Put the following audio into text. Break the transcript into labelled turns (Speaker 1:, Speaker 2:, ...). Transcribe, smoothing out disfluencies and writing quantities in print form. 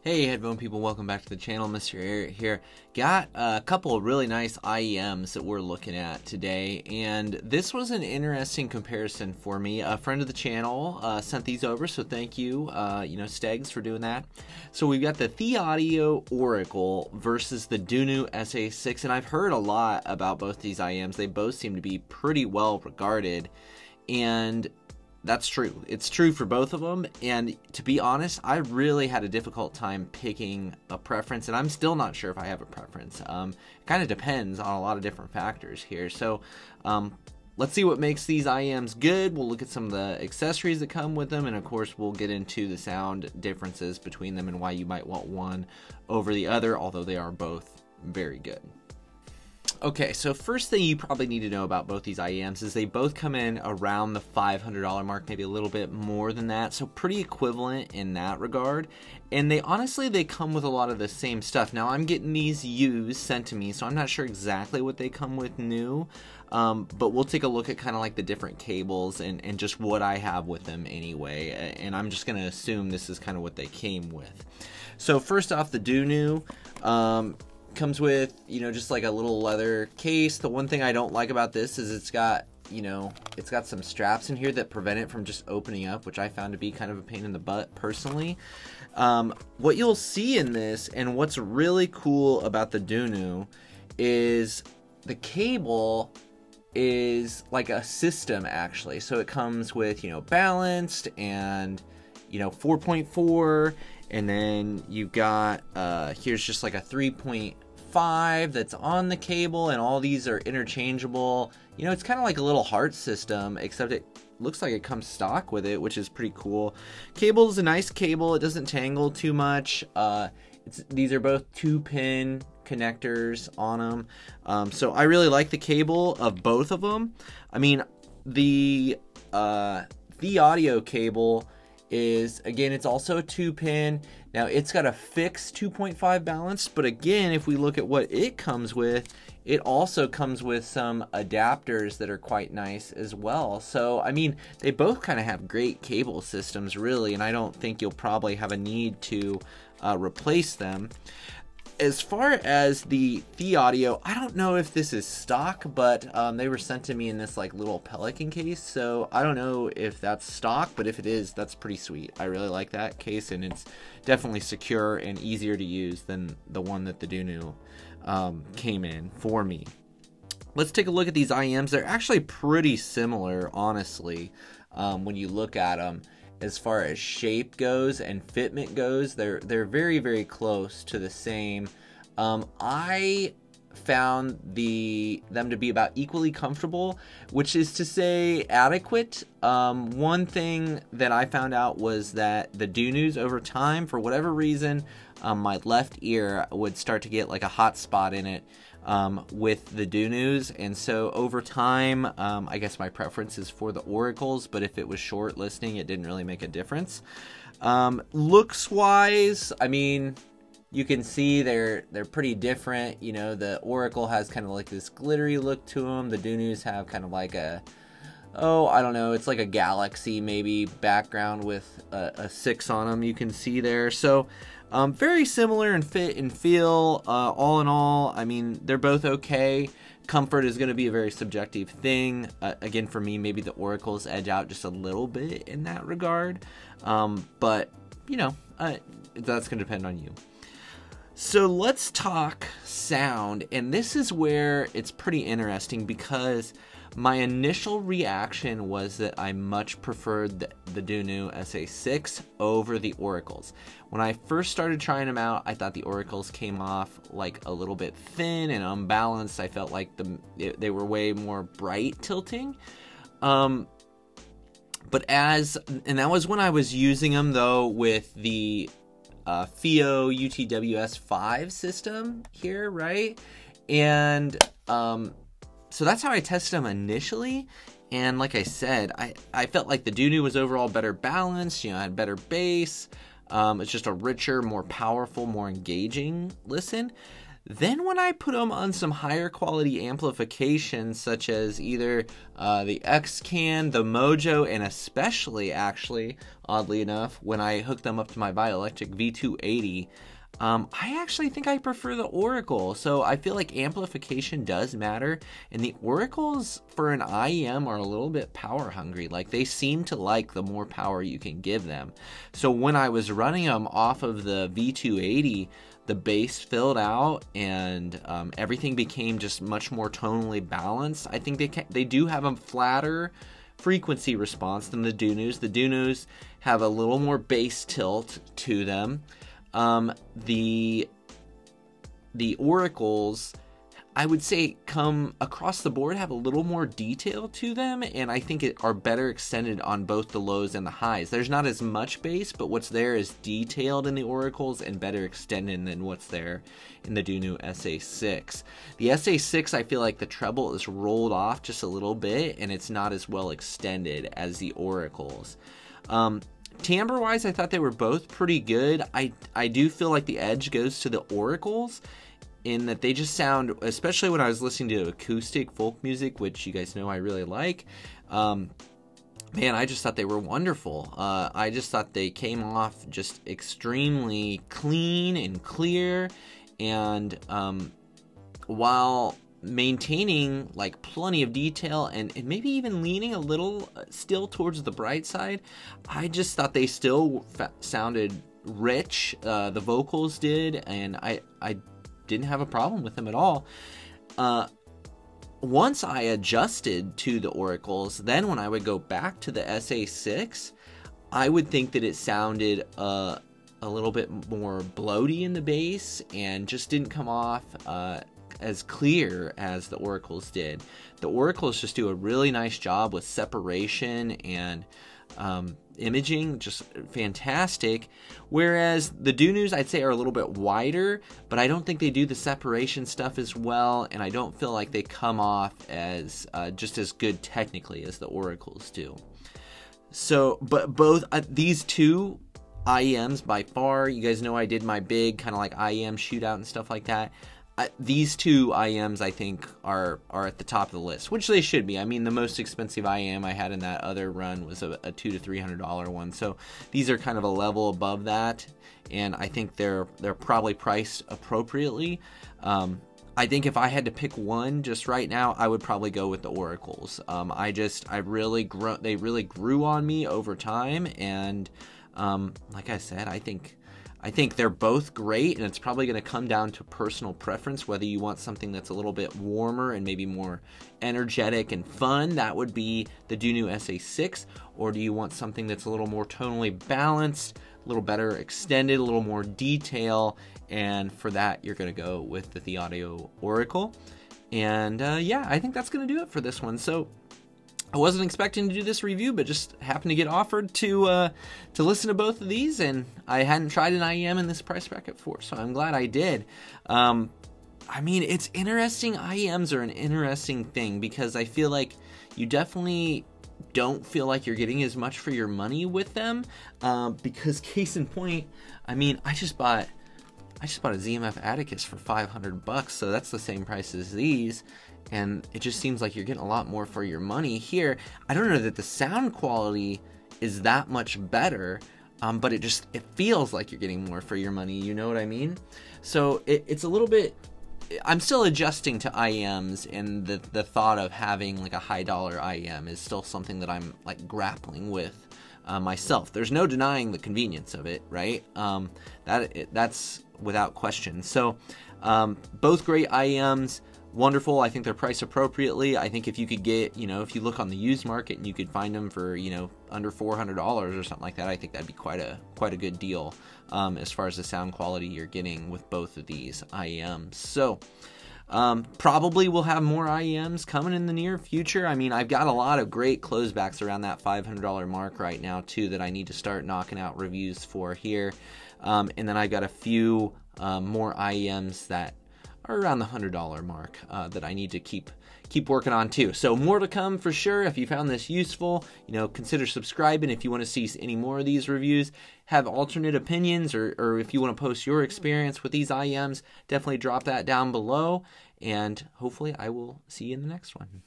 Speaker 1: Hey headphone people, welcome back to the channel. MrAyrit here. Got a couple of really nice IEMs that we're looking at today, and this was an interesting comparison for me. A friend of the channel sent these over, so thank you, Stegs, for doing that. So we've got the Thieaudio Oracle versus the Dunu SA6, and I've heard a lot about both these IEMs. They both seem to be pretty well regarded, and that's true. It's true for both of them, and to be honest, I really had a difficult time picking a preference, and I'm still not sure if I have a preference. It kind of depends on a lot of different factors here. So let's see what makes these IEMs good. We'll look at some of the accessories that come with them, and of course we'll get into the sound differences between them and why you might want one over the other, although they are both very good. Okay, so first thing you probably need to know about both these IEMs is they both come in around the $500 mark, maybe a little bit more than that, so pretty equivalent in that regard. And they come with a lot of the same stuff. Now I'm getting these used sent to me, so I'm not sure exactly what they come with new, but we'll take a look at kind of like the different cables and just what I have with them anyway, and I'm just going to assume this is kind of what they came with. So first off, the Dunu comes with, just like a little leather case. The one thing I don't like about this is it's got some straps in here that prevent it from just opening up, which I found to be kind of a pain in the butt personally. What you'll see in this, and what's really cool about the Dunu, is the cable is like a system actually. So it comes with, balanced and 4.4, and then you've got here's just like a 3.5 that's on the cable, and all these are interchangeable. It's kind of like a little heart system, except it looks like it comes stock with it, which is pretty cool. Cable's a nice cable. It doesn't tangle too much. These are both 2-pin connectors on them, so I really like the cable of both of them. I mean, the Thieaudio cable is, again, it's also a 2-pin. Now it's got a fixed 2.5 balance, but again, if we look at what it comes with, it also comes with some adapters that are quite nice as well. So I mean, they both kind of have great cable systems really, and I don't think you'll probably have a need to replace them. As far as the Thieaudio, I don't know if this is stock, but they were sent to me in this like little Pelican case, so I don't know if that's stock, but if it is, that's pretty sweet. I really like that case, and it's definitely secure and easier to use than the one that the Dunu came in for me. Let's take a look at these IEMs. They're actually pretty similar, honestly, when you look at them. As far as shape goes and fitment goes, they're very, very close to the same. I found them to be about equally comfortable, which is to say adequate. One thing that I found out was that the Dunus over time, for whatever reason, my left ear would start to get like a hot spot in it with the Dunus, and so over time, I guess my preference is for the Oracles, but if it was short listening, it didn't really make a difference. Looks wise, I mean, you can see they're pretty different. The Oracle has kind of like this glittery look to them. The Dunus have kind of like I don't know, it's like a galaxy maybe background with a 6 on them, you can see there. So very similar in fit and feel. All in all, I mean, they're both okay. Comfort is going to be a very subjective thing. Again, for me, maybe the Oracles edge out just a little bit in that regard, but that's going to depend on you. So let's talk sound, and this is where it's pretty interesting because my initial reaction was that I much preferred the Dunu SA6 over the Oracles. When I first started trying them out, I thought the Oracles came off like a little bit thin and unbalanced. I felt like they were way more bright tilting. And that was when I was using them though with the Thieaudio UTWS5 system here, right? And so that's how I tested them initially, and like I said, I felt like the Dunu was overall better balanced, had better bass. It's just a richer, more powerful, more engaging listen. Then when I put them on some higher quality amplification, such as either the X-Can, the Mojo, and especially, actually, oddly enough, when I hook them up to my Bioelectric V280, I actually think I prefer the Oracle. So I feel like amplification does matter, and the Oracles for an IEM are a little bit power hungry. Like, they seem to like the more power you can give them. So when I was running them off of the V280, the bass filled out, and everything became just much more tonally balanced. I think they do have a flatter frequency response than the Dunus. The Dunus have a little more bass tilt to them. The Oracles, I would say, come across the board, have a little more detail to them, and I think are better extended on both the lows and the highs. There's not as much bass, but what's there is detailed in the Oracles and better extended than what's there in the Dunu SA6. The SA6, I feel like the treble is rolled off just a little bit, and it's not as well extended as the Oracles. Timbre-wise, I thought they were both pretty good. I do feel like the edge goes to the Oracles, in that they just sound, especially when I was listening to acoustic folk music, which you guys know I really like, man, I just thought they were wonderful. I just thought they came off just extremely clean and clear, and while maintaining like plenty of detail and maybe even leaning a little still towards the bright side, I just thought they still sounded rich. The vocals did, and I didn't have a problem with them at all. Once I adjusted to the Oracles, then when I would go back to the SA6, I would think that it sounded a little bit more bloaty in the bass and just didn't come off as clear as the Oracles did. The Oracles just do a really nice job with separation and imaging, just fantastic, whereas the Dunus, I'd say, are a little bit wider, but I don't think they do the separation stuff as well, and I don't feel like they come off as just as good technically as the Oracles do. So, but both these two IEMs, by far, you guys know I did my big kind of like IEM shootout and stuff like that. These two IEMs, I think, are at the top of the list, which they should be. I mean, the most expensive IEM I had in that other run was a $200 to $300 one, so these are kind of a level above that, and I think they're probably priced appropriately. I think if I had to pick one just right now, I would probably go with the Oracles. They really grew on me over time, and like I said, I think they're both great, and it's probably going to come down to personal preference, whether you want something that's a little bit warmer and maybe more energetic and fun. That would be the Dunu SA6, or do you want something that's a little more tonally balanced, a little better extended, a little more detail, and for that you're going to go with the Thieaudio Oracle. And yeah, I think that's going to do it for this one. So I wasn't expecting to do this review, but just happened to get offered to listen to both of these, and I hadn't tried an IEM in this price bracket before, so I'm glad I did. I mean, it's interesting. IEMs are an interesting thing because I feel like you definitely don't feel like you're getting as much for your money with them, because case in point, I mean, I just bought a ZMF Atticus for $500, so that's the same price as these. And it just seems like you're getting a lot more for your money here. I don't know that the sound quality is that much better, but it feels like you're getting more for your money, you know what I mean? So it's a little bit, I'm still adjusting to IEMs, and the thought of having like a high dollar IEM is still something that I'm like grappling with myself. There's no denying the convenience of it, right? That's without question. So both great IEMs. Wonderful. I think they're priced appropriately. I think if you could get, if you look on the used market and you could find them for, under $400 or something like that, I think that'd be quite a good deal as far as the sound quality you're getting with both of these IEMs. So probably we'll have more IEMs coming in the near future. I mean, I've got a lot of great closebacks around that $500 mark right now too that I need to start knocking out reviews for here. And then I've got a few more IEMs that are around the $100 mark that I need to keep keep working on too. So more to come for sure. If you found this useful, you know, consider subscribing if you want to see any more of these reviews. Have alternate opinions, or if you want to post your experience with these IEMs, definitely drop that down below. And hopefully I will see you in the next one.